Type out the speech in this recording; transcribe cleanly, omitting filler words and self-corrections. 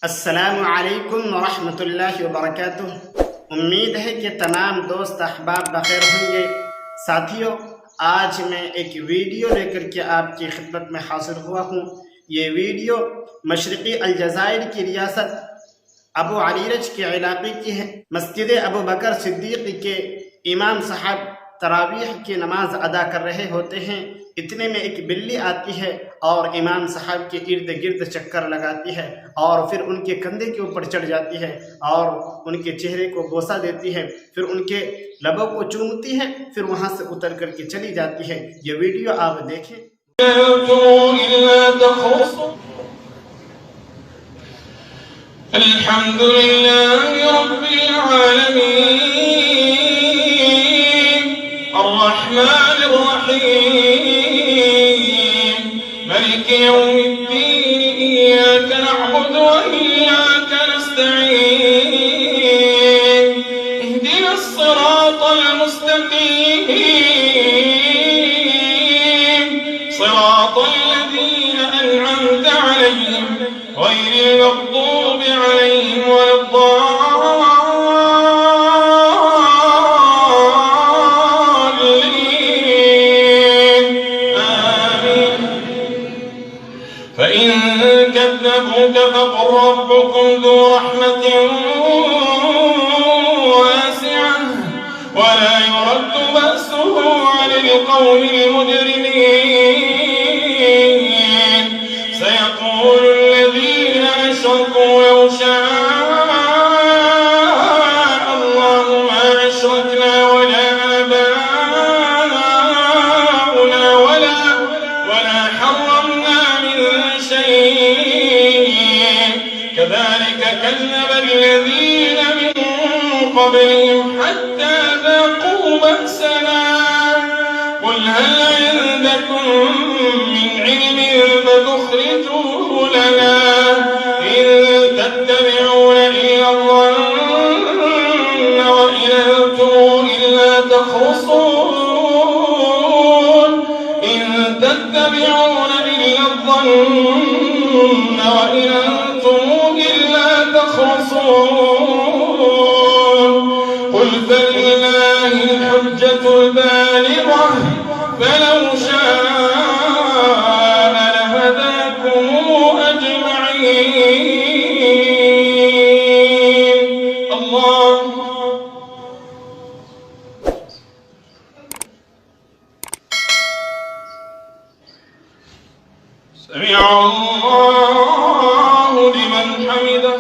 अस्सलामु अलैकुम वरहमतुल्लाहि वबरकातुह। उम्मीद है कि तमाम दोस्त अहबाब बखैर होंगे। साथियों, आज मैं एक वीडियो लेकर के आपकी खिदमत में हाजिर हुआ हूँ। ये वीडियो मशरक़ी अलजायर की रियासत अबू अलीरज के इलाके की है। मस्जिद अबू बकर सिद्दीक़ के इमाम साहब तरावीह की नमाज अदा कर रहे होते हैं। इतने में एक बिल्ली आती है और इमाम साहब के इर्द गिर्द चक्कर लगाती है और फिर उनके कंधे के ऊपर चढ़ जाती है और उनके चेहरे को बोसा देती है, फिर उनके लबों को चूमती है, फिर वहां से उतर करके चली जाती है। ये वीडियो आप देखें। अल्हम्दुलिल्लाहि रब्बिल आलमीन अर्रहमानिर रहीम मालिकि यौमिद्दीन इय्याका नअबुदु व इय्याका नस्तईन इहदिनस सिरातल मुस्तकीम सिरातल लज़ीना अन'अमता अलैहिम गैरिल मग़्दूबि अलैहिम वलद्दाल्लीन आमीन। فإن كذبوك فقل ربكم ذو رحمة واسعة ولا يرد بأسه عن القوم المجرمين. سيقول الذين أشركوا لو شاء الله ما أشركنا ولا آباؤنا ولا حرمنا من شيء كذلك كذب الذين من قبلهم حتى ذاقوا بأسنا. قل هل عندكم من علم فتخرجوه لنا إن تتبعون إلا الظن وإن أنتم إلا تخرصون. إن تتبعون إلا الظن وإن أنتم إلا تخرصون. قل فلله الحجة البالغة فلو شاء لهداكم أجمعين. الله سمع الله لمن حمده.